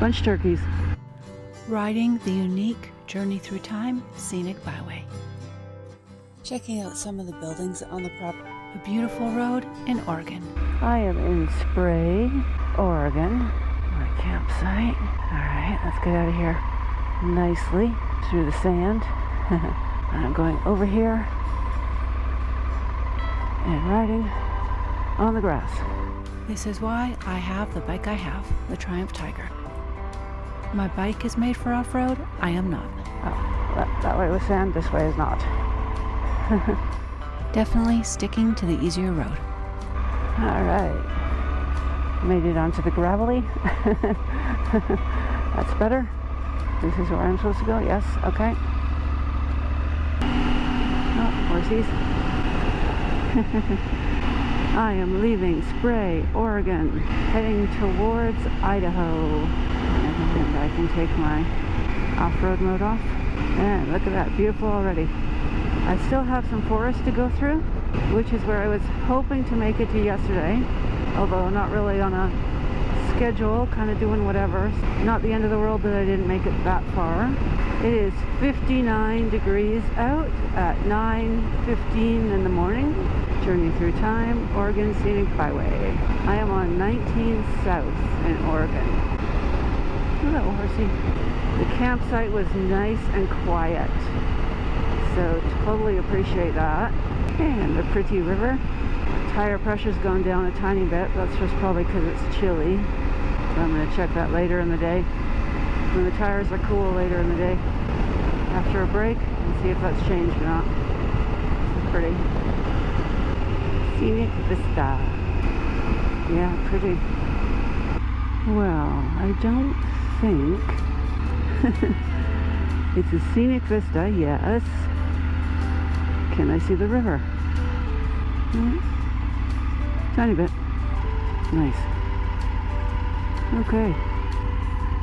Bunch of turkeys. Riding the unique Journey Through Time Scenic Byway. Checking out some of the buildings on the property. A beautiful road in Oregon. I am in Spray, Oregon. My campsite. Alright, let's get out of here nicely through the sand. And I'm going over here and riding on the grass. This is why I have the bike I have, the Triumph Tiger. My bike is made for off-road, I am not. Oh, that way was sand, this way is not. Definitely sticking to the easier road. Alright. Made it onto the gravelly. That's better. This is where I'm supposed to go, yes, okay. Oh, horsies. I am leaving Spray, Oregon, heading towards Idaho. And I can take my off-road mode off. And look at that, beautiful already. I still have some forest to go through, which is where I was hoping to make it to yesterday, although not really on a schedule, kind of doing whatever. Not the end of the world that I didn't make it that far. It is 59 degrees out at 9:15 in the morning. Journey Through Time, Oregon Scenic Byway. I am on 19 South in Oregon. Hello, horsey. The campsite was nice and quiet, so totally appreciate that. And a pretty river. Tire pressure's gone down a tiny bit. That's just probably because it's chilly. So I'm going to check that later in the day, when the tires are cool later in the day, after a break, and see if that's changed or not. It's pretty. Scenic Vista. Yeah, pretty. Well, I don't think it's a scenic vista, yes. Can I see the river? Tiny bit. Nice. Okay.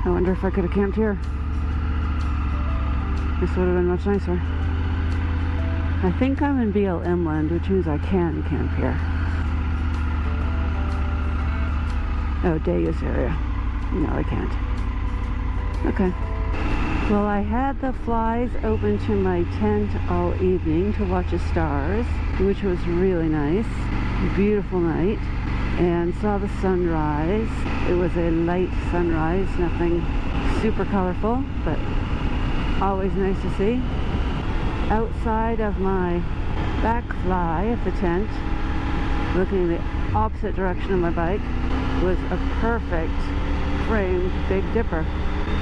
I wonder if I could have camped here. This would have been much nicer. I think I'm in BLM land, which means I can camp here. Oh, Deus area. No, I can't. Okay. Well, I had the flies open to my tent all evening to watch the stars, which was really nice. Beautiful night. And saw the sunrise. It was a light sunrise, nothing super colorful, but always nice to see. Outside of my back fly of the tent, looking in the opposite direction of my bike, was a perfect framed Big Dipper,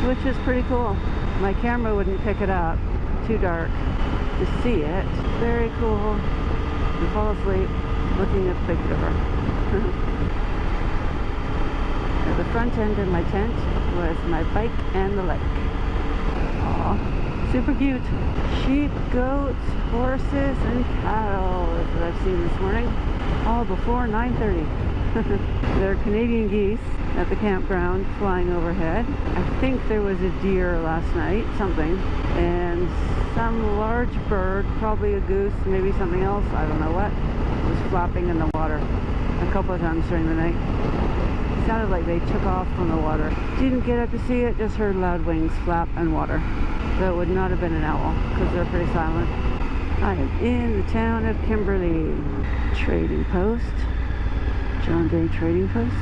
which is pretty cool. My camera wouldn't pick it up, too dark to see it. Very cool. You fall asleep looking at Big Dipper. At the front end of my tent was my bike and the lake. Aww, super cute. Sheep, goats, horses, and cattle is what I've seen this morning. All before 9:30. There are Canadian geese at the campground flying overhead. I think there was a deer last night, something, and some large bird, probably a goose, maybe something else, I don't know what, was flapping in the water a couple of times during the night. It sounded like they took off from the water. Didn't get up to see it, just heard loud wings flap and water. So it would not have been an owl, because they're pretty silent. I am in the town of Kimberly. Trading post. John Day Trading Post.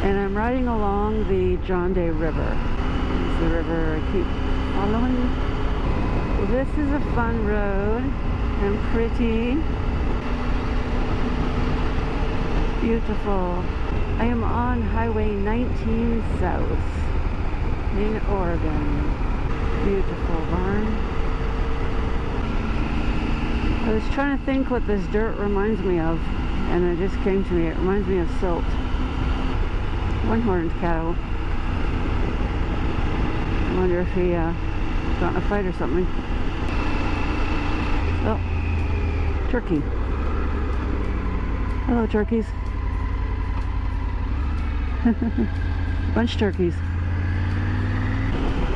And I'm riding along the John Day River. It's the river I keep following. This is a fun road and pretty. Beautiful. I am on Highway 19 South in Oregon. Beautiful barn. I was trying to think what this dirt reminds me of, and it just came to me. It reminds me of silt. One-horned cow. I wonder if he got in a fight or something. Oh, turkey. Hello, turkeys. Bunch of turkeys.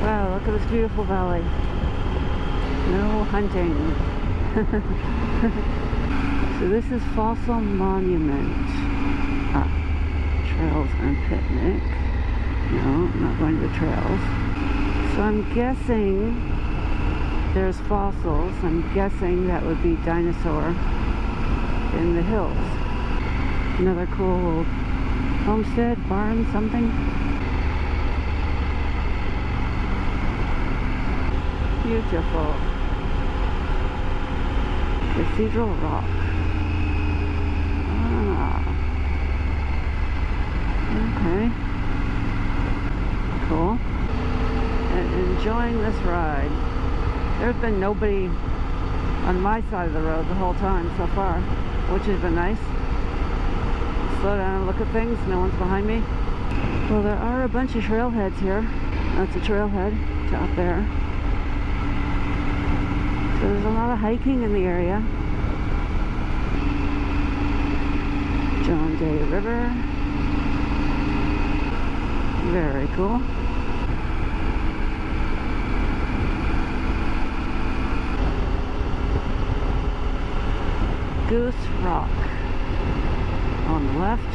Wow, look at this beautiful valley. No hunting. So this is Fossil Monument. Trails and Picnic. not going to the trails. So I'm guessing there's fossils. I'm guessing that would be dinosaur in the hills. Another cool old homestead, barn, something. Beautiful. Cathedral Rock. Okay. Cool. And enjoying this ride. There's been nobody on my side of the road the whole time so far, which has been nice. Slow down and look at things. No one's behind me. Well, there are a bunch of trailheads here. That's a trailhead to up there. So there's a lot of hiking in the area. John Day River. Very cool. Goose Rock on the left.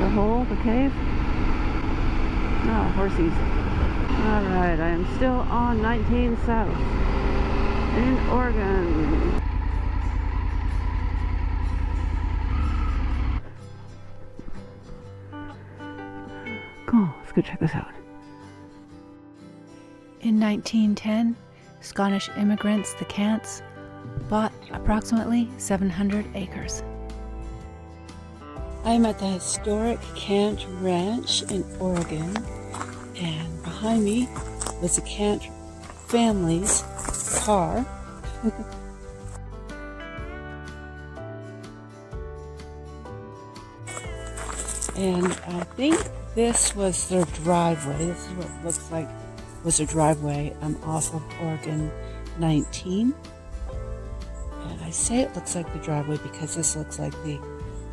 The hole, the cave. Oh, horsies. Alright, I am still on 19 South in Oregon. Cool, let's go check this out. In 1910, Scottish immigrants, the Cants, bought approximately 700 acres. I'm at the historic Cant Ranch in Oregon, and behind me was the Cant family's car. And I think this was their driveway. This is what it looks like was their driveway off of Oregon 19. And I say it looks like the driveway because this looks like the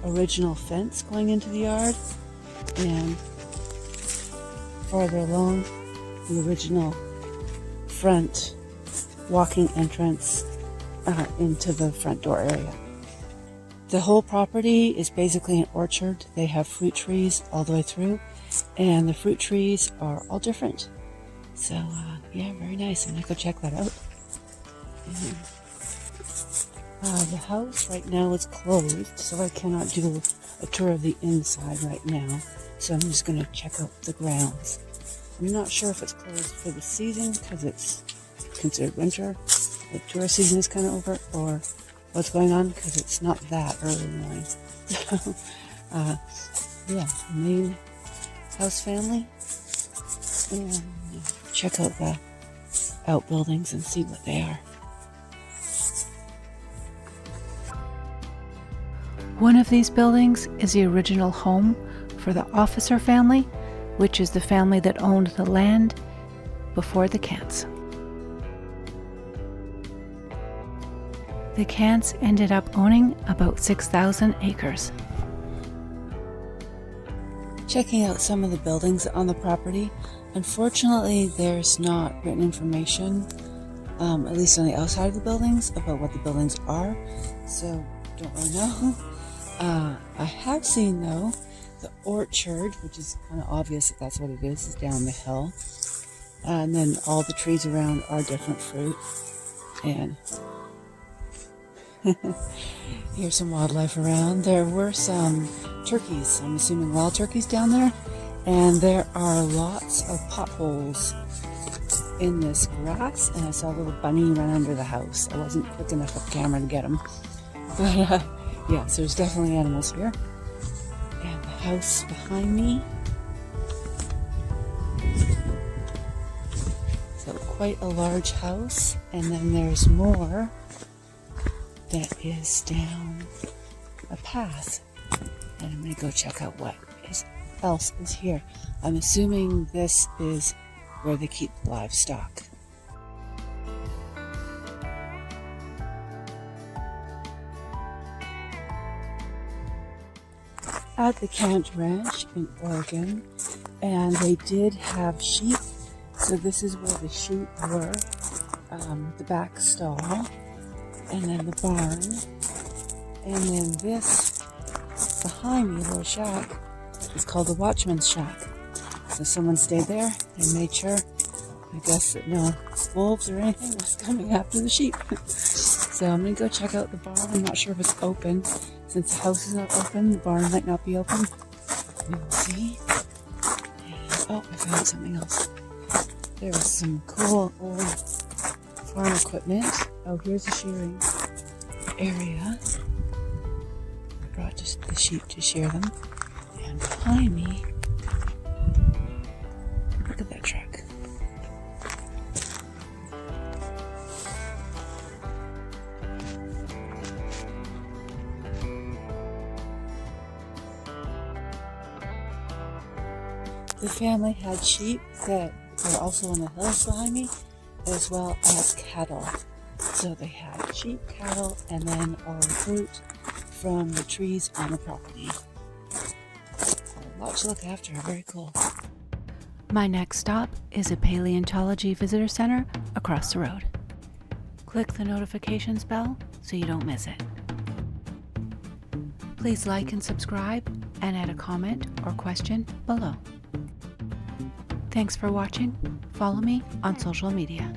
original fence going into the yard, and farther along the original front walking entrance into the front door area. The whole property is basically an orchard. They have fruit trees all the way through, and the fruit trees are all different. So yeah, very nice. I'm gonna go check that out. The house right now is closed, so I cannot do a tour of the inside right now. So I'm just going to check out the grounds. I'm not sure if it's closed for the season because it's considered winter. The tourist season is kind of over, or what's going on because it's not that early in the morning. So, yeah, main house family. And check out the outbuildings and see what they are. One of these buildings is the original home for the officer family, which is the family that owned the land before the Cants. The Cants ended up owning about 6,000 acres. Checking out some of the buildings on the property. Unfortunately, there's not written information, at least on the outside of the buildings, about what the buildings are, so don't really know. I have seen, though, the orchard, which is kind of obvious that that's what it is down the hill. And then all the trees around are different fruit. And here's some wildlife around. There were some turkeys, I'm assuming wild turkeys down there. And there are lots of potholes in this grass. And I saw a little bunny run under the house. I wasn't quick enough with the camera to get him. But yes, there's definitely animals here. And the house behind me. So quite a large house. And then there's more that is down a path. And I'm going to go check out what else is here. I'm assuming this is where they keep livestock. At the Cant Ranch in Oregon, and they did have sheep, so this is where the sheep were, the back stall, and then the barn, and then this behind me, little shack, is called the Watchman's Shack. So someone stayed there and made sure, I guess, that no wolves or anything was coming after the sheep. So I'm going to go check out the barn. I'm not sure if it's open. Since the house is not open, the barn might not be open. We will see. And, oh, I found something else. There was some cool old farm equipment. Oh, here's the shearing area. I brought just the sheep to shear them. And behind me, look at that truck. The family had sheep that were also on the hills behind me, as well as cattle. So they had sheep, cattle, and then all the fruit from the trees on the property. A lot to look after, very cool. My next stop is a paleontology visitor center across the road. Click the notifications bell so you don't miss it. Please like and subscribe and add a comment or question below. Thanks for watching. Follow me on social media.